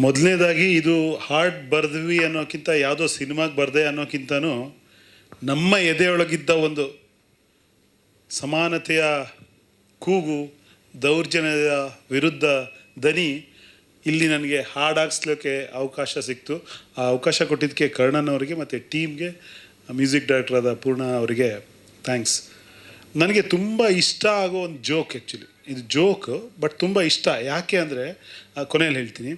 ಮೊದಲನೇದಾಗಿ ಇದು ಹಾಡ್ ಬರೆದ್ವಿ ಅನ್ನೋಕ್ಕಿಂತ ಯಾವುದೋ ಸಿನಿಮಾಗೆ ಬರದೆ ಅನ್ನೋಕ್ಕಿಂತನೂ ನಮ್ಮ ಎದೆಯೊಳಗಿದ್ದ ಒಂದು ಸಮಾನತೆಯ ಕೂಗು, ದೌರ್ಜನ್ಯದ ವಿರುದ್ಧ ದನಿ ಇಲ್ಲಿ ನನಗೆ ಹಾಡಾಗಿಸ್ಲಿಕ್ಕೆ ಅವಕಾಶ ಸಿಕ್ತು. ಆ ಅವಕಾಶ ಕೊಟ್ಟಿದ್ದಕ್ಕೆ ಕರ್ಣನ್ ಅವರಿಗೆ ಮತ್ತು ಟೀಮ್ಗೆ, ಮ್ಯೂಸಿಕ್ ಡೈರೆಕ್ಟರ್ ಪೂರ್ಣ ಅವರಿಗೆ ಥ್ಯಾಂಕ್ಸ್. ನನಗೆ ತುಂಬ ಇಷ್ಟ ಆಗೋ ಒಂದು ಜೋಕ್, ಆ್ಯಕ್ಚುಲಿ ಇದು ಜೋಕ್ ಬಟ್ ತುಂಬ ಇಷ್ಟ. ಯಾಕೆ ಅಂದರೆ ಕೊನೆಯಲ್ಲಿ ಹೇಳ್ತೀನಿ.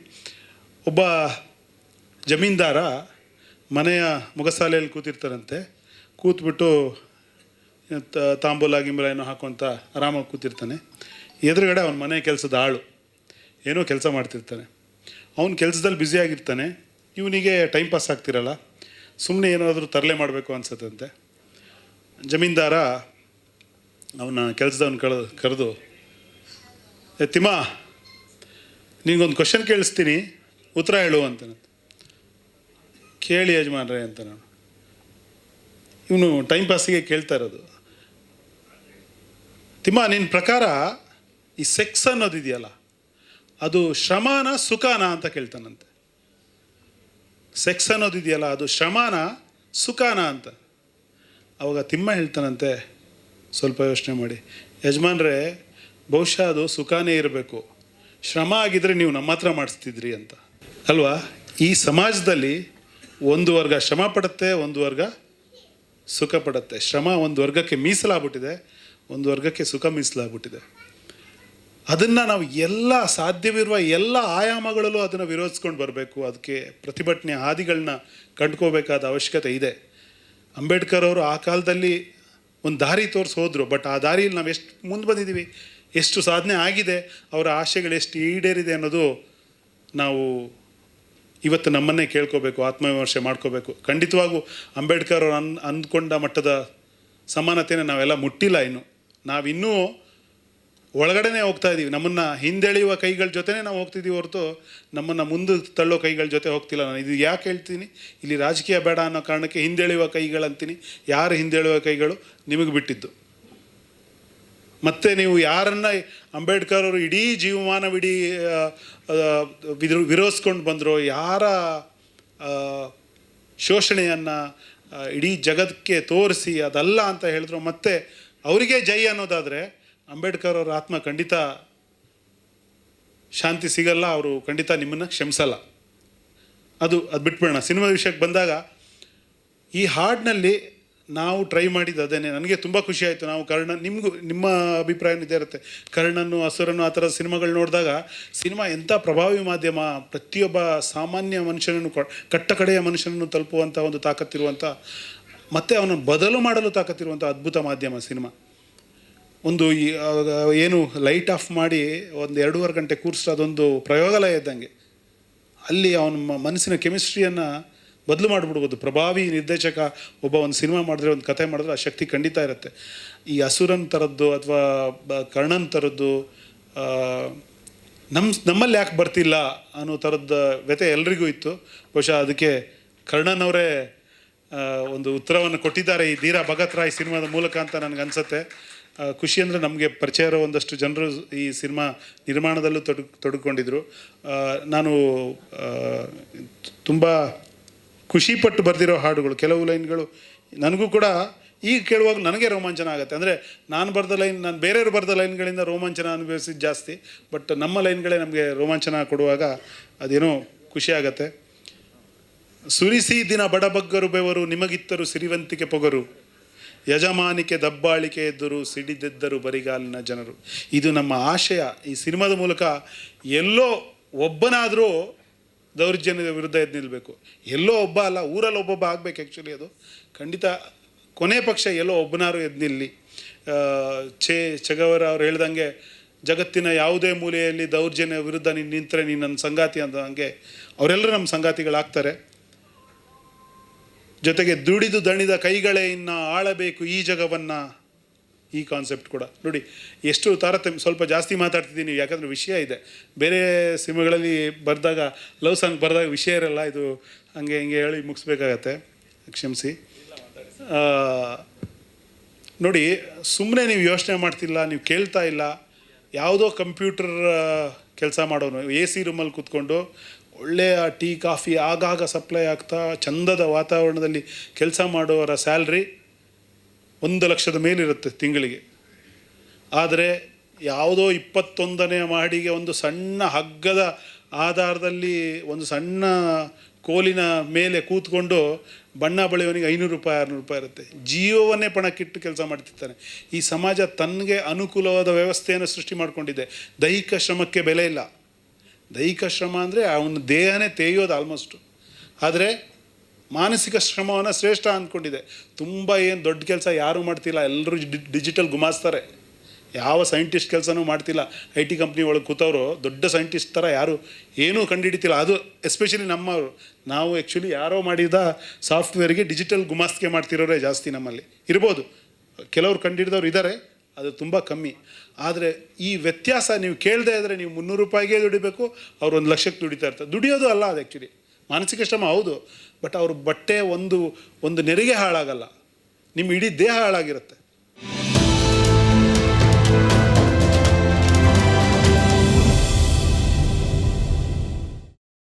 ಒಬ್ಬ ಜಮೀನ್ದಾರ ಮನೆಯ ಮೊಗಸಾಲೆಯಲ್ಲಿ ಕೂತಿರ್ತಾರಂತೆ. ಕೂತ್ಬಿಟ್ಟು ತಾಂಬೂಲ ಗಿಂಬೂಲ ಏನೋ ಹಾಕುವಂತ ಆರಾಮಾಗಿ ಕೂತಿರ್ತಾನೆ. ಎದುರುಗಡೆ ಅವನ ಮನೆ ಕೆಲಸದ ಆಳು ಏನೋ ಕೆಲಸ ಮಾಡ್ತಿರ್ತಾನೆ. ಅವನ ಕೆಲಸದಲ್ಲಿ ಬ್ಯುಸಿಯಾಗಿರ್ತಾನೆ. ಇವನಿಗೆ ಟೈಮ್ ಪಾಸ್ ಆಗ್ತಿರಲ್ಲ, ಸುಮ್ಮನೆ ಏನಾದರೂ ತರಲೆ ಮಾಡಬೇಕು ಅನ್ಸತ್ತಂತೆ. ಜಮೀನ್ದಾರ ಅವನ ಕೆಲಸದವನು ಕರೆದು, ತಿಮ್ಮ, ನಿನಗೊಂದು ಕ್ವಶನ್ ಕೇಳಿಸ್ತೀನಿ, ಉತ್ತರ ಹೇಳು ಅಂತಾನಂತೆ. ಕೇಳಿ ಯಜಮಾನ್ರೆ ಅಂತ. ನಾನು ಇವನು ಟೈಮ್ ಪಾಸಿಗೆ ಕೇಳ್ತಾ ಇರೋದು, ತಿಮ್ಮ, ನಿನ್ನ ಪ್ರಕಾರ ಈ ಸೆಕ್ಸ್ ಅನ್ನೋದಿದೆಯಲ್ಲ, ಅದು ಶ್ರಮನ ಸುಖಾನ ಅಂತ ಕೇಳ್ತಾನಂತೆ. ಸೆಕ್ಸ್ ಅನ್ನೋದಿದೆಯಲ್ಲ, ಅದು ಶ್ರಮನ ಸುಖಾನ ಅಂತ. ಅವಾಗ ತಿಮ್ಮ ಹೇಳ್ತಾನಂತೆ, ಸ್ವಲ್ಪ ಯೋಚನೆ ಮಾಡಿ ಯಜಮಾನ್ರೆ, ಬಹುಶಃ ಅದು ಸುಖಾನೇ ಇರಬೇಕು. ಶ್ರಮ ಆಗಿದ್ದರೆ ನೀವು ನಮ್ಮ ಹತ್ರ ಮಾಡಿಸ್ತಿದ್ರಿ ಅಂತ ಅಲ್ವಾ. ಈ ಸಮಾಜದಲ್ಲಿ ಒಂದು ವರ್ಗ ಶ್ರಮ ಪಡುತ್ತೆ, ಒಂದು ವರ್ಗ ಸುಖ ಪಡುತ್ತೆ. ಶ್ರಮ ಒಂದು ವರ್ಗಕ್ಕೆ ಮೀಸಲಾಗ್ಬಿಟ್ಟಿದೆ, ಒಂದು ವರ್ಗಕ್ಕೆ ಸುಖ ಮೀಸಲಾಗ್ಬಿಟ್ಟಿದೆ. ಅದನ್ನು ನಾವು ಎಲ್ಲ ಸಾಧ್ಯವಿರುವ ಎಲ್ಲ ಆಯಾಮಗಳಲ್ಲೂ ಅದನ್ನು ವಿರೋಧಿಸ್ಕೊಂಡು ಬರಬೇಕು. ಅದಕ್ಕೆ ಪ್ರತಿಭಟನೆ ಹಾದಿಗಳನ್ನ ಕಂಡ್ಕೋಬೇಕಾದ ಅವಶ್ಯಕತೆ ಇದೆ. ಅಂಬೇಡ್ಕರ್ ಅವರು ಆ ಕಾಲದಲ್ಲಿ ಒಂದು ದಾರಿ ತೋರಿಸಿ ಹೋದರು. ಬಟ್ ಆ ದಾರಿಯಲ್ಲಿ ನಾವು ಎಷ್ಟು ಮುಂದೆ ಬಂದಿದ್ದೀವಿ, ಎಷ್ಟು ಸಾಧನೆ ಆಗಿದೆ, ಅವರ ಆಶೆಗಳು ಎಷ್ಟು ಈಡೇರಿದೆ ಅನ್ನೋದು ನಾವು ಇವತ್ತು ನಮ್ಮನ್ನೇ ಕೇಳ್ಕೋಬೇಕು, ಆತ್ಮವಿಮರ್ಶೆ ಮಾಡ್ಕೋಬೇಕು. ಖಂಡಿತವಾಗೂ ಅಂಬೇಡ್ಕರ್ ಅವರು ಅಂದ್ಕೊಂಡ ಮಟ್ಟದ ಸಮಾನತೆಯನ್ನು ನಾವೆಲ್ಲ ಮುಟ್ಟಿಲ್ಲ. ನಾವಿನ್ನೂ ಒಳಗಡೆನೇ ಹೋಗ್ತಾ ಇದ್ದೀವಿ. ನಮ್ಮನ್ನು ಹಿಂದೆಳೆಯುವ ಕೈಗಳ ಜೊತೆನೇ ನಾವು ಹೋಗ್ತಿದ್ದೀವಿ ಹೊರತು ನಮ್ಮನ್ನು ಮುಂದೆ ತಳ್ಳೋ ಕೈಗಳ ಜೊತೆ ಹೋಗ್ತಿಲ್ಲ. ನಾನು ಇದು ಯಾಕೆ ಹೇಳ್ತೀನಿ, ಇಲ್ಲಿ ರಾಜಕೀಯ ಬೇಡ ಅನ್ನೋ ಕಾರಣಕ್ಕೆ ಹಿಂದೆಳೆಯುವ ಕೈಗಳಂತೀನಿ. ಯಾರು ಹಿಂದೆಳೆಯುವ ಕೈಗಳು ನಿಮಗೆ ಬಿಟ್ಟಿದ್ದು. ಮತ್ತು ನೀವು ಯಾರನ್ನು ಅಂಬೇಡ್ಕರ್ ಅವರು ಇಡೀ ಜೀವಮಾನವಿಡೀ ವಿರೋಧಿಸ್ಕೊಂಡು ಬಂದರೋ, ಯಾರ ಶೋಷಣೆಯನ್ನು ಇಡೀ ಜಗತ್ತಿಗೆ ತೋರಿಸಿ ಅದಲ್ಲ ಅಂತ ಹೇಳಿದ್ರು, ಮತ್ತೆ ಅವರಿಗೆ ಜೈ ಅನ್ನೋದಾದರೆ ಅಂಬೇಡ್ಕರ್ ಅವರ ಆತ್ಮ ಖಂಡಿತ ಶಾಂತಿ ಸಿಗಲ್ಲ. ಅವರು ಖಂಡಿತ ನಿಮ್ಮನ್ನು ಕ್ಷಮಿಸಲ್ಲ. ಅದು ಬಿಟ್ಬಿಡೋಣ. ಸಿನಿಮಾ ವಿಷಯಕ್ಕೆ ಬಂದಾಗ ಈ ಹಾಡಿನಲ್ಲಿ ನಾವು ಟ್ರೈ ಮಾಡಿದ್ದು ಅದೇನೆ. ನನಗೆ ತುಂಬ ಖುಷಿ ಆಯಿತು. ನಾವು ಕರ್ಣನ್, ನಿಮ್ಮ ಅಭಿಪ್ರಾಯ ಇದೇ ಇರುತ್ತೆ. ಕರ್ಣನ್ನು, ಅಸುರನ್ನು, ಆ ಥರದ ಸಿನಿಮಾಗಳು ನೋಡಿದಾಗ ಸಿನಿಮಾ ಎಂಥ ಪ್ರಭಾವಿ ಮಾಧ್ಯಮ, ಪ್ರತಿಯೊಬ್ಬ ಸಾಮಾನ್ಯ ಮನುಷ್ಯನನ್ನು, ಕಟ್ಟ ಕಡೆಯ ಮನುಷ್ಯನನ್ನು ತಲುಪುವಂಥ ಒಂದು ತಾಕತ್ತಿರುವಂಥ, ಮತ್ತು ಅವನನ್ನು ಬದಲು ಮಾಡಲು ತಾಕತ್ತಿರುವಂಥ ಅದ್ಭುತ ಮಾಧ್ಯಮ ಸಿನಿಮಾ. ಒಂದು ಏನು ಲೈಟ್ ಆಫ್ ಮಾಡಿ ಒಂದು 2.5 ಗಂಟೆ ಕೂರಿಸಿದ್ರೆ ಅದೊಂದು ಪ್ರಯೋಗಾಲಯ ಇದ್ದಂಗೆ. ಅಲ್ಲಿ ಅವನ ಮನಸ್ಸಿನ ಕೆಮಿಸ್ಟ್ರಿಯನ್ನು ಬದಲು ಮಾಡಿಬಿಡ್ಬೋದು. ಪ್ರಭಾವಿ ನಿರ್ದೇಶಕ ಒಬ್ಬ ಒಂದು ಸಿನಿಮಾ ಮಾಡಿದ್ರೆ, ಒಂದು ಕಥೆ ಮಾಡಿದ್ರೆ ಆ ಶಕ್ತಿ ಖಂಡಿತ ಇರುತ್ತೆ. ಈ ಅಸುರನ್ ಥರದ್ದು ಅಥವಾ ಕರ್ಣನ್ ಥರದ್ದು ನಮ್ಮಲ್ಲಿ ಯಾಕೆ ಬರ್ತಿಲ್ಲ ಅನ್ನೋ ಥರದ ವ್ಯತೆ ಎಲ್ರಿಗೂ ಇತ್ತು. ಬಹುಶಃ ಅದಕ್ಕೆ ಕರ್ಣನ್ ಅವರೇ ಒಂದು ಉತ್ತರವನ್ನು ಕೊಟ್ಟಿದ್ದಾರೆ ಈ ಧೀರ ಭಗತ್ ರಾಯ್ ಸಿನಿಮಾದ ಮೂಲಕ ಅಂತ ನನಗನ್ಸುತ್ತೆ. ಖುಷಿ ಅಂದರೆ ನಮಗೆ ಪರಿಚಯ ಇರೋ ಒಂದಷ್ಟು ಜನರು ಈ ಸಿನಿಮಾ ನಿರ್ಮಾಣದಲ್ಲೂ ತೊಡಗಿಕೊಂಡಿದ್ರು. ನಾನು ತುಂಬ ಖುಷಿಪಟ್ಟು ಬರೆದಿರೋ ಹಾಡುಗಳು, ಕೆಲವು ಲೈನ್ಗಳು ನನಗೂ ಕೂಡ ಈಗ ಕೇಳುವಾಗ ನನಗೆ ರೋಮಾಂಚನ ಆಗುತ್ತೆ. ಅಂದರೆ ನಾನು ಬೇರೆಯವರು ಬರೆದ ಲೈನ್ಗಳಿಂದ ರೋಮಾಂಚನ ಅನುಭವಿಸಿದ್ದು ಜಾಸ್ತಿ. ಬಟ್ ನಮ್ಮ ಲೈನ್ಗಳೇ ನಮಗೆ ರೋಮಾಂಚನ ಕೊಡುವಾಗ ಅದೇನೋ ಖುಷಿ ಆಗತ್ತೆ. ಸುರಿಸಿ ದಿನ ಬಡಬಗ್ಗರು ಬೆವರು, ನಿಮಗಿತ್ತರು ಸಿರಿವಂತಿಕೆ ಪೊಗರು, ಯಜಮಾನಿಕೆ ದಬ್ಬಾಳಿಕೆ ಎದ್ದರು, ಸಿಡಿದೆದ್ದರು ಬರಿಗಾಲಿನ ಜನರು. ಇದು ನಮ್ಮ ಆಶಯ. ಈ ಸಿನಿಮಾದ ಮೂಲಕ ಎಲ್ಲೋ ಒಬ್ಬನಾದರೂ ದೌರ್ಜನ್ಯದ ವಿರುದ್ಧ ಎದ್ದು ನಿಲ್ಲಬೇಕು. ಎಲ್ಲೋ ಒಬ್ಬ ಅಲ್ಲ, ಊರಲ್ಲಿ ಒಬ್ಬೊಬ್ಬ ಆಗಬೇಕು. ಆ್ಯಕ್ಚುಲಿ ಅದು ಖಂಡಿತ ಕೊನೆ ಪಕ್ಷ ಎಲ್ಲೋ ಒಬ್ಬನಾರು ಎದ್ದು ನಿಲ್ಲಿ. ಚೆಗವರ ಅವ್ರು ಹೇಳ್ದಂಗೆ, ಜಗತ್ತಿನ ಯಾವುದೇ ಮೂಲೆಯಲ್ಲಿ ದೌರ್ಜನ್ಯ ವಿರುದ್ಧ ನೀನು ನಿಂತರೆ ನೀನು ನನ್ನ ಸಂಗಾತಿ ಅಂತ. ಹಂಗೆ ಅವರೆಲ್ಲರೂ ನಮ್ಮ ಸಂಗಾತಿಗಳಾಗ್ತಾರೆ. ಜೊತೆಗೆ ದುಡಿದು ದಣಿದ ಕೈಗಳೇ ಇನ್ನು ಆಳಬೇಕು ಈ ಜಗವನ್ನು. ಈ ಕಾನ್ಸೆಪ್ಟ್ ಕೂಡ ನೋಡಿ ಎಷ್ಟು ತಾರತಮ್ಯ. ಸ್ವಲ್ಪ ಜಾಸ್ತಿ ಮಾತಾಡ್ತಿದ್ದೀನಿ ಯಾಕಂದರೆ ವಿಷಯ ಇದೆ. ಬೇರೆ ಸಿನಿಮಾಗಳಲ್ಲಿ ಬರೆದಾಗ, ಲವ್ ಸಾಂಗ್ ಬರೆದಾಗ ವಿಷಯ ಇರಲ್ಲ. ಇದು ಹಂಗೆ ಹಿಂಗೆ ಹೇಳಿ ಮುಗಿಸ್ಬೇಕಾಗತ್ತೆ, ಕ್ಷಮಿಸಿ. ನೋಡಿ, ಸುಮ್ಮನೆ ನೀವು ಯೋಚನೆ ಮಾಡ್ತಿಲ್ಲ, ನೀವು ಕೇಳ್ತಾ ಇಲ್ಲ. ಯಾವುದೋ ಕಂಪ್ಯೂಟರ್ ಕೆಲಸ ಮಾಡೋನು ಎ ಸಿ ರೂಮಲ್ಲಿ ಕೂತ್ಕೊಂಡು ಒಳ್ಳೆಯ ಟೀ ಕಾಫಿ ಆಗಾಗ ಸಪ್ಲೈ ಆಗ್ತಾ ಚಂದದ ವಾತಾವರಣದಲ್ಲಿ ಕೆಲಸ ಮಾಡುವವರ ಸ್ಯಾಲ್ರಿ 1,00,000 ಮೇಲಿರುತ್ತೆ ತಿಂಗಳಿಗೆ. ಆದರೆ ಯಾವುದೋ 21ನೇ ಮಹಡಿಗೆ ಒಂದು ಸಣ್ಣ ಹಗ್ಗದ ಆಧಾರದಲ್ಲಿ ಒಂದು ಸಣ್ಣ ಕೋಲಿನ ಮೇಲೆ ಕೂತ್ಕೊಂಡು ಬಣ್ಣ ಬಳಿಯವನಿಗೆ 500 ರೂಪಾಯಿ 600 ರೂಪಾಯಿ ಇರುತ್ತೆ. ಜೀವವನ್ನೇ ಪಣಕ್ಕಿಟ್ಟು ಕೆಲಸ ಮಾಡ್ತಿರ್ತಾನೆ. ಈ ಸಮಾಜ ತನಗೆ ಅನುಕೂಲವಾದ ವ್ಯವಸ್ಥೆಯನ್ನು ಸೃಷ್ಟಿ ಮಾಡಿಕೊಂಡಿದೆ. ದೈಹಿಕ ಶ್ರಮಕ್ಕೆ ಬೆಲೆ ಇಲ್ಲ. ದೈಹಿಕ ಶ್ರಮ ಅಂದರೆ ಅವನ ದೇಹನೇ ತೇಯೋದು ಆಲ್ಮೋಸ್ಟು. ಆದರೆ ಮಾನಸಿಕ ಶ್ರಮವನ್ನು ಶ್ರೇಷ್ಠ ಅಂದ್ಕೊಂಡಿದೆ. ತುಂಬ ಏನು ದೊಡ್ಡ ಕೆಲಸ ಯಾರೂ ಮಾಡ್ತಿಲ್ಲ, ಎಲ್ಲರೂ ಡಿಜಿಟಲ್ ಗುಮಾಸ್ತಾರೆ. ಯಾವ ಸೈಂಟಿಸ್ಟ್ ಕೆಲಸನೂ ಮಾಡ್ತಿಲ್ಲ. IT ಕಂಪ್ನಿ ಒಳಗೆ ಕೂತವರು ದೊಡ್ಡ ಸೈಂಟಿಸ್ಟ್ ಥರ ಯಾರು ಏನೂ ಕಂಡುಹಿಡಿತಿಲ್ಲ. ಅದು ಎಸ್ಪೆಷಲಿ ನಮ್ಮವರು. ನಾವು ಆ್ಯಕ್ಚುಲಿ ಯಾರೋ ಮಾಡಿದ ಸಾಫ್ಟ್ವೇರ್ಗೆ ಡಿಜಿಟಲ್ ಗುಮಾಸ್ತಿಕೆ ಮಾಡ್ತಿರೋರೇ ಜಾಸ್ತಿ ನಮ್ಮಲ್ಲಿ. ಇರ್ಬೋದು, ಕೆಲವರು ಕಂಡುಹಿಡಿದವ್ರು ಇದ್ದಾರೆ, ಅದು ತುಂಬ ಕಮ್ಮಿ. ಆದರೆ ಈ ವ್ಯತ್ಯಾಸ ನೀವು ಕೇಳದೇ ಇದ್ದರೆ ನೀವು 300 ರೂಪಾಯಿಗೆ ದುಡಿಬೇಕು, ಅವ್ರು 1,00,000ಕ್ಕೆ ದುಡಿತಾ ಇರ್ತಾರೆ. ದುಡಿಯೋದು ಅಲ್ಲ ಅದು ಆ್ಯಕ್ಚುಲಿ ಮಾನಸಿಕ ಶ್ರಮ ಹೌದು. ಬಟ್ ಅವ್ರ ಬಟ್ಟೆ ಒಂದು ನೆರಿಗೆ ಹಾಳಾಗಲ್ಲ, ನಿಮ್ಮ ಇಡೀ ದೇಹ ಹಾಳಾಗಿರುತ್ತೆ.